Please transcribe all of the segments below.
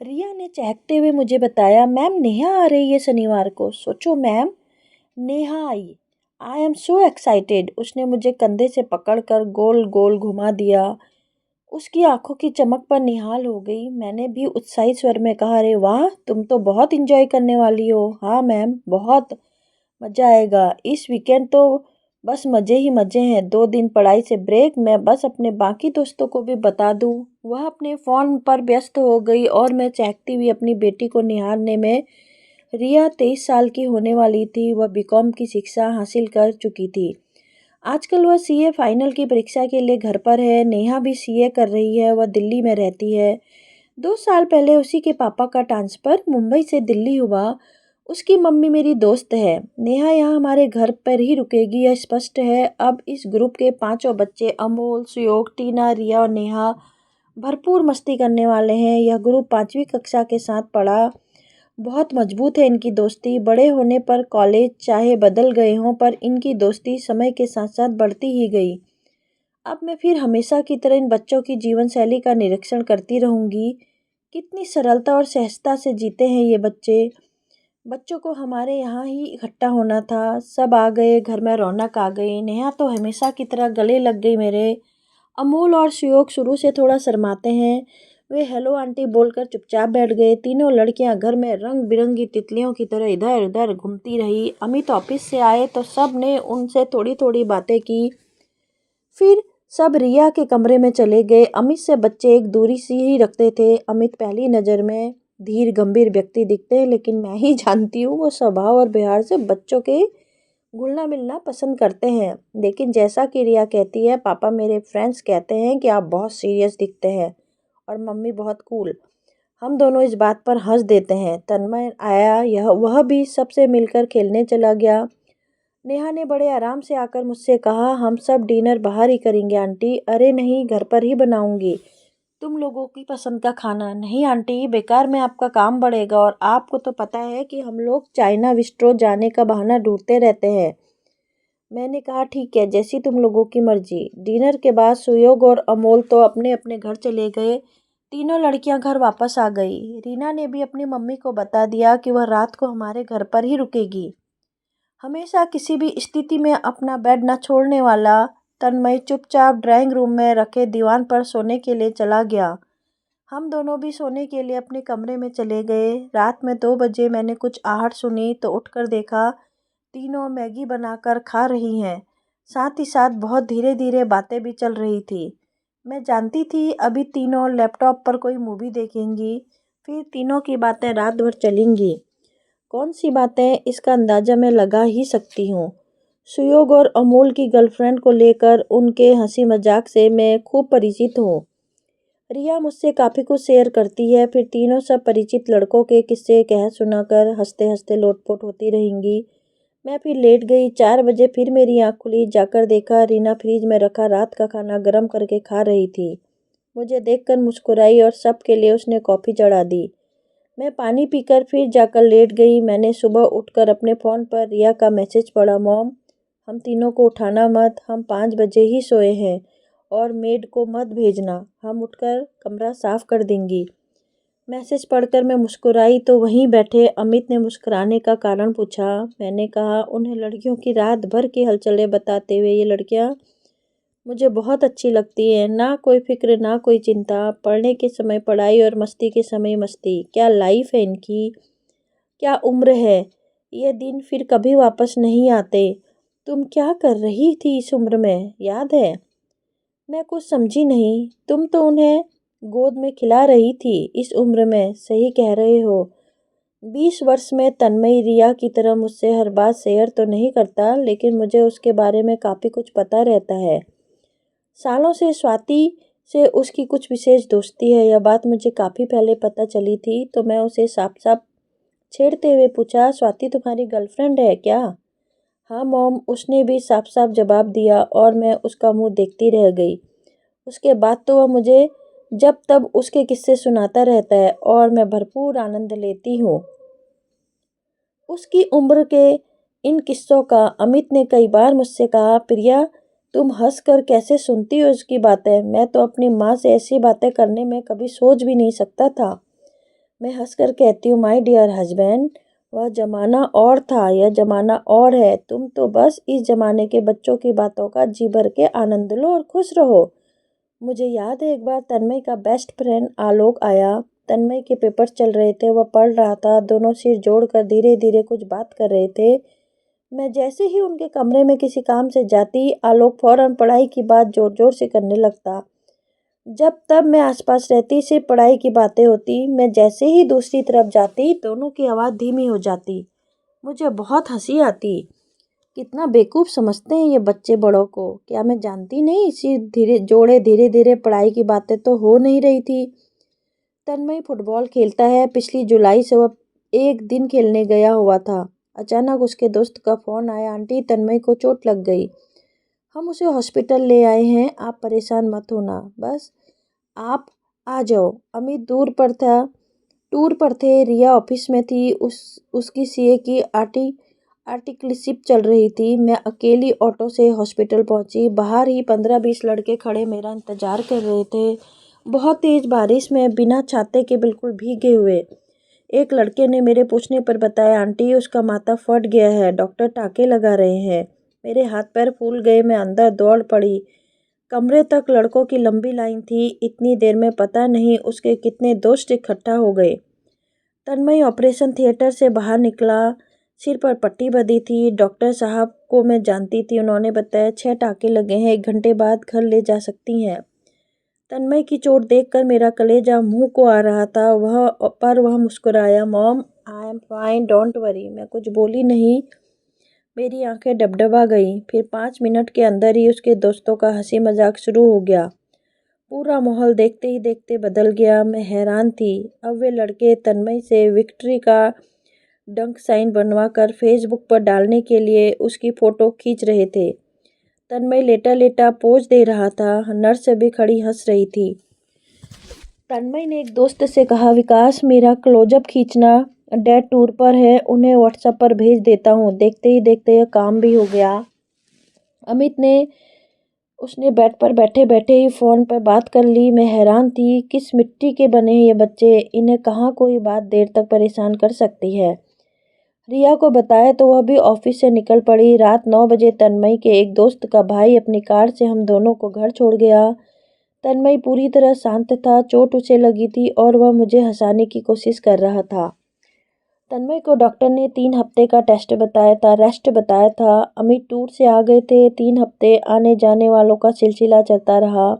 रिया ने चहकते हुए मुझे बताया, मैम नेहा आ रही है शनिवार को। सोचो ma'am, Neha I. I am so excited. उसने मुझे कंधे से पकड़कर गोल गोल घुमा दिया। उसकी आंखों की चमक पर निहाल हो गई। मैंने भी उत्साही स्वर में कहा, अरे वाह, तुम तो बहुत इंजॉय करने वाली हो। हाँ मैम, बहुत मज़ा आएगा। इस वीकेंड तो बस मज़े ही मज़े हैं। 2 दिन पढ़ाई से ब्रेक। मैं बस अपने बाकी दोस्तों को भी बता दूँ। वह अपने फ़ोन पर व्यस्त हो गई और मैं चहकती हुई अपनी बेटी को निहारने में। रिया 23 साल की होने वाली थी। वह बीकॉम की शिक्षा हासिल कर चुकी थी। आजकल वह सीए फाइनल की परीक्षा के लिए घर पर है। नेहा भी सीए कर रही है। वह दिल्ली में रहती है। 2 साल पहले उसी के पापा का ट्रांसफ़र मुंबई से दिल्ली हुआ। उसकी मम्मी मेरी दोस्त है। नेहा यहाँ हमारे घर पर ही रुकेगी, यह स्पष्ट है। अब इस ग्रुप के पांचों बच्चे अमोल, सुयोग, टीना, रिया और नेहा भरपूर मस्ती करने वाले हैं। यह ग्रुप 5वीं कक्षा के साथ पढ़ा। बहुत मजबूत है इनकी दोस्ती। बड़े होने पर कॉलेज चाहे बदल गए हों, पर इनकी दोस्ती समय के साथ साथ बढ़ती ही गई। अब मैं फिर हमेशा की तरह इन बच्चों की जीवन शैली का निरीक्षण करती रहूंगी। कितनी सरलता और सहजता से जीते हैं ये बच्चे। बच्चों को हमारे यहाँ ही इकट्ठा होना था। सब आ गए, घर में रौनक आ गई। नेहा तो हमेशा की तरह गले लग गई मेरे। अमोल और सुयोग शुरू से थोड़ा शर्माते हैं। वे हेलो आंटी बोलकर चुपचाप बैठ गए। तीनों लड़कियां घर में रंग बिरंगी तितलियों की तरह इधर उधर घूमती रही। अमित ऑफिस से आए तो सब ने उनसे थोड़ी थोड़ी बातें की। फिर सब रिया के कमरे में चले गए। अमित से बच्चे एक दूरी सी ही रखते थे। अमित पहली नज़र में धीर गंभीर व्यक्ति दिखते हैं, लेकिन मैं ही जानती हूँ वो स्वभाव और व्यवहार से बच्चों के घुलना मिलना पसंद करते हैं। लेकिन जैसा कि रिया कहती है, पापा मेरे फ्रेंड्स कहते हैं कि आप बहुत सीरियस दिखते हैं और मम्मी बहुत कूल। हम दोनों इस बात पर हंस देते हैं। तन्मय आया, यह वह भी सबसे मिलकर खेलने चला गया। नेहा ने बड़े आराम से आकर मुझसे कहा, हम सब डिनर बाहर ही करेंगे आंटी। अरे नहीं, घर पर ही बनाऊंगी तुम लोगों की पसंद का खाना। नहीं आंटी, बेकार में आपका काम बढ़ेगा और आपको तो पता है कि हम लोग चाइना बिस्ट्रो जाने का बहाना ढूंढते रहते हैं। मैंने कहा, ठीक है, जैसी तुम लोगों की मर्जी। डिनर के बाद सुयोग और अमोल तो अपने अपने घर चले गए। तीनों लड़कियां घर वापस आ गई। रीना ने भी अपनी मम्मी को बता दिया कि वह रात को हमारे घर पर ही रुकेगी। हमेशा किसी भी स्थिति में अपना बेड न छोड़ने वाला तन्मय चुपचाप ड्राइंग रूम में रखे दीवान पर सोने के लिए चला गया। हम दोनों भी सोने के लिए अपने कमरे में चले गए। रात में 2 बजे मैंने कुछ आहट सुनी तो उठकर देखा, तीनों मैगी बनाकर खा रही हैं। साथ ही साथ बहुत धीरे धीरे बातें भी चल रही थी। मैं जानती थी अभी तीनों लैपटॉप पर कोई मूवी देखेंगी, फिर तीनों की बातें रात भर चलेंगी। कौन सी बातें, इसका अंदाज़ा मैं लगा ही सकती हूँ। सुयोग और अमोल की गर्लफ्रेंड को लेकर उनके हंसी मजाक से मैं खूब परिचित हूँ। रिया मुझसे काफ़ी कुछ शेयर करती है। फिर तीनों सब परिचित लड़कों के किस्से कह सुनाकर हंसते हंसते लोटपोट होती रहेंगी। मैं फिर लेट गई। 4 बजे फिर मेरी आँख खुली। जाकर देखा, रीना फ्रिज में रखा रात का खाना गर्म करके खा रही थी। मुझे देखकर मुस्कुराई और सबके लिए उसने कॉफ़ी चढ़ा दी। मैं पानी पीकर फिर जाकर लेट गई। मैंने सुबह उठकर अपने फ़ोन पर रिया का मैसेज पढ़ा, मॉम हम तीनों को उठाना मत, हम 5 बजे ही सोए हैं और मेड को मत भेजना, हम उठकर कमरा साफ कर देंगी। मैसेज पढ़कर मैं मुस्कुराई तो वहीं बैठे अमित ने मुस्कुराने का कारण पूछा। मैंने कहा, उन्हें लड़कियों की रात भर की हलचलें बताते हुए, ये लड़कियां मुझे बहुत अच्छी लगती है। ना कोई फिक्र ना कोई चिंता, पढ़ने के समय पढ़ाई और मस्ती के समय मस्ती। क्या लाइफ है इनकी, क्या उम्र है। ये दिन फिर कभी वापस नहीं आते। तुम क्या कर रही थी इस उम्र में, याद है? मैं कुछ समझी नहीं। तुम तो उन्हें गोद में खिला रही थी इस उम्र में। सही कह रहे हो। 20 वर्ष में तन्मय रिया की तरह मुझसे हर बात शेयर तो नहीं करता, लेकिन मुझे उसके बारे में काफ़ी कुछ पता रहता है। सालों से स्वाति से उसकी कुछ विशेष दोस्ती है। यह बात मुझे काफ़ी पहले पता चली थी। तो मैं उसे साफ साफ छेड़ते हुए पूछा, स्वाति तुम्हारी गर्लफ्रेंड है क्या? हाँ मॉम, उसने भी साफ साफ जवाब दिया और मैं उसका मुंह देखती रह गई। उसके बाद तो वह मुझे जब तब उसके किस्से सुनाता रहता है और मैं भरपूर आनंद लेती हूँ उसकी उम्र के इन किस्सों का। अमित ने कई बार मुझसे कहा, प्रिया तुम हंस कर कैसे सुनती हो उसकी बातें, मैं तो अपनी माँ से ऐसी बातें करने में कभी सोच भी नहीं सकता था। मैं हंसकर कहती हूँ, माय डियर हस्बैंड, वह ज़माना और था, यह ज़माना और है। तुम तो बस इस ज़माने के बच्चों की बातों का जी भर के आनंद लो और खुश रहो। मुझे याद है एक बार तन्मय का बेस्ट फ्रेंड आलोक आया। तन्मय के पेपर्स चल रहे थे, वह पढ़ रहा था। दोनों सिर जोड़कर धीरे धीरे कुछ बात कर रहे थे। मैं जैसे ही उनके कमरे में किसी काम से जाती, आलोक फौरन पढ़ाई की बात जोर जोर से करने लगता। जब तब मैं आसपास रहती, सिर्फ पढ़ाई की बातें होती। मैं जैसे ही दूसरी तरफ जाती, दोनों की आवाज़ धीमी हो जाती। मुझे बहुत हंसी आती। कितना बेवकूफ़ समझते हैं ये बच्चे बड़ों को। क्या मैं जानती नहीं, इसी धीरे धीरे पढ़ाई की बातें तो हो नहीं रही थी। तन्मय फुटबॉल खेलता है। पिछली जुलाई से वह एक दिन खेलने गया हुआ था। अचानक उसके दोस्त का फ़ोन आया, आंटी तन्मय को चोट लग गई, हम उसे हॉस्पिटल ले आए हैं, आप परेशान मत होना, बस आप आ जाओ। अमित टूर पर थे, रिया ऑफिस में थी, उसकी सीए की आर्टिकलशिप चल रही थी। मैं अकेली ऑटो से हॉस्पिटल पहुंची। बाहर ही 15-20 लड़के खड़े मेरा इंतजार कर रहे थे। बहुत तेज बारिश में, बिना छाते के, बिल्कुल भीगे हुए। एक लड़के ने मेरे पूछने पर बताया, आंटी उसका माथा फट गया है, डॉक्टर टाँके लगा रहे हैं। मेरे हाथ पैर फूल गए। मैं अंदर दौड़ पड़ी। कमरे तक लड़कों की लंबी लाइन थी। इतनी देर में पता नहीं उसके कितने दोस्त इकट्ठा हो गए। तन्मय ऑपरेशन थिएटर से बाहर निकला। सिर पर पट्टी बंधी थी। डॉक्टर साहब को मैं जानती थी। उन्होंने बताया 6 टाँके लगे हैं, 1 घंटे बाद घर ले जा सकती हैं। तन्मय की चोट देखकर मेरा कलेजा मुंह को आ रहा था। वह मुस्कुराया, mom I am fine, don't worry. मैं कुछ बोली नहीं। मेरी आंखें डबडबा गईं। फिर 5 मिनट के अंदर ही उसके दोस्तों का हंसी मजाक शुरू हो गया। पूरा माहौल देखते ही देखते बदल गया। मैं हैरान थी। अब वे लड़के तन्मय से विक्ट्री का डंक साइन बनवा कर फेसबुक पर डालने के लिए उसकी फ़ोटो खींच रहे थे। तन्मय लेटा लेटा पोज दे रहा था। नर्स भी खड़ी हंस रही थी। तन्मय ने एक दोस्त से कहा, विकास मेरा क्लोजअप खींचना, डैड टूर पर है, उन्हें व्हाट्सएप पर भेज देता हूँ। देखते ही देखते यह काम भी हो गया। उसने बेड पर बैठे बैठे ही फ़ोन पर बात कर ली। मैं हैरान थी, किस मिट्टी के बने हैं ये बच्चे, इन्हें कहाँ कोई बात देर तक परेशान कर सकती है। रिया को बताया तो वह भी ऑफिस से निकल पड़ी। रात 9 बजे तन्मय के एक दोस्त का भाई अपनी कार से हम दोनों को घर छोड़ गया। तन्मय पूरी तरह शांत था। चोट उसे लगी थी और वह मुझे हंसाने की कोशिश कर रहा था। तन्मय को डॉक्टर ने 3 हफ्ते का रेस्ट बताया था। अमित टूर से आ गए थे। 3 हफ्ते आने जाने वालों का सिलसिला चलता रहा।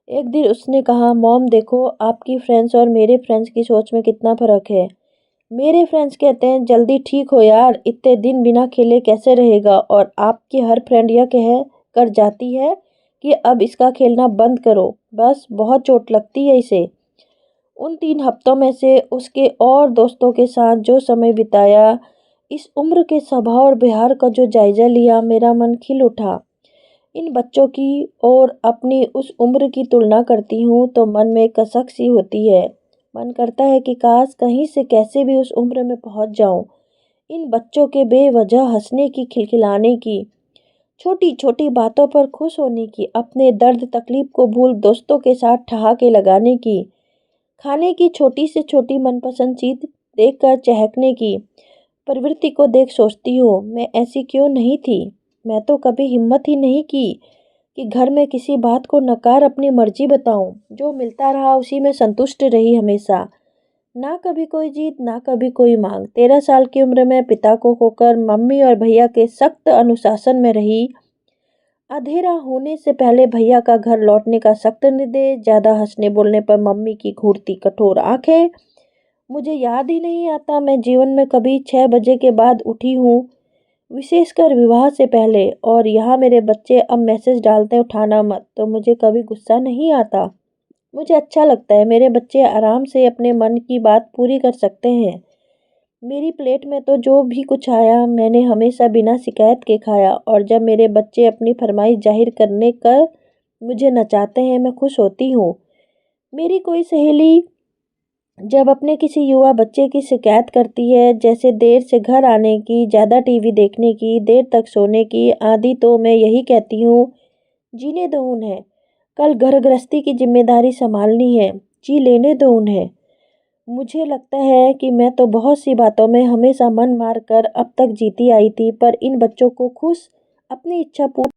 एक दिन उसने कहा, मॉम देखो आपकी फ्रेंड्स और मेरे फ्रेंड्स की सोच में कितना फ़र्क है। मेरे फ्रेंड्स कहते हैं जल्दी ठीक हो यार, इतने दिन बिना खेले कैसे रहेगा, और आपकी हर फ्रेंड यह कह कर जाती है कि अब इसका खेलना बंद करो, बस बहुत चोट लगती है इसे। उन 3 हफ्तों में से उसके और दोस्तों के साथ जो समय बिताया, इस उम्र के स्वभाव और व्यवहार का जो जायजा लिया, मेरा मन खिल उठा। इन बच्चों की और अपनी उस उम्र की तुलना करती हूँ तो मन में कसक सी होती है। मन करता है कि काश कहीं से कैसे भी उस उम्र में पहुँच जाऊँ। इन बच्चों के बेवजह हंसने की, खिलखिलाने की, छोटी छोटी बातों पर खुश होने की, अपने दर्द तकलीफ को भूल दोस्तों के साथ ठहाके लगाने की, खाने की छोटी से छोटी मनपसंद चीज देखकर चहकने की प्रवृत्ति को देख सोचती हूँ, मैं ऐसी क्यों नहीं थी। मैं तो कभी हिम्मत ही नहीं की कि घर में किसी बात को नकार अपनी मर्जी बताऊं। जो मिलता रहा उसी में संतुष्ट रही हमेशा। ना कभी कोई जीत, ना कभी कोई मांग। 13 साल की उम्र में पिता को खोकर मम्मी और भैया के सख्त अनुशासन में रही। अंधेरा होने से पहले भैया का घर लौटने का सख्त निर्देश। ज़्यादा हंसने बोलने पर मम्मी की घूरती कठोर आंखें। मुझे याद ही नहीं आता मैं जीवन में कभी 6 बजे के बाद उठी हूँ, विशेषकर विवाह से पहले। और यहाँ मेरे बच्चे अब मैसेज डालते हैं उठाना मत, तो मुझे कभी गुस्सा नहीं आता। मुझे अच्छा लगता है, मेरे बच्चे आराम से अपने मन की बात पूरी कर सकते हैं। मेरी प्लेट में तो जो भी कुछ आया मैंने हमेशा बिना शिकायत के खाया, और जब मेरे बच्चे अपनी फरमाइश जाहिर करने कर मुझे नचाते हैं, मैं खुश होती हूँ। मेरी कोई सहेली जब अपने किसी युवा बच्चे की शिकायत करती है, जैसे देर से घर आने की, ज़्यादा टीवी देखने की, देर तक सोने की आदि, तो मैं यही कहती हूँ, जीने दो उन्हें, कल घर गृहस्थी की जिम्मेदारी संभालनी है, जी लेने दो उन्हें। मुझे लगता है कि मैं तो बहुत सी बातों में हमेशा मन मार कर अब तक जीती आई थी, पर इन बच्चों को खुश अपनी इच्छा पूरी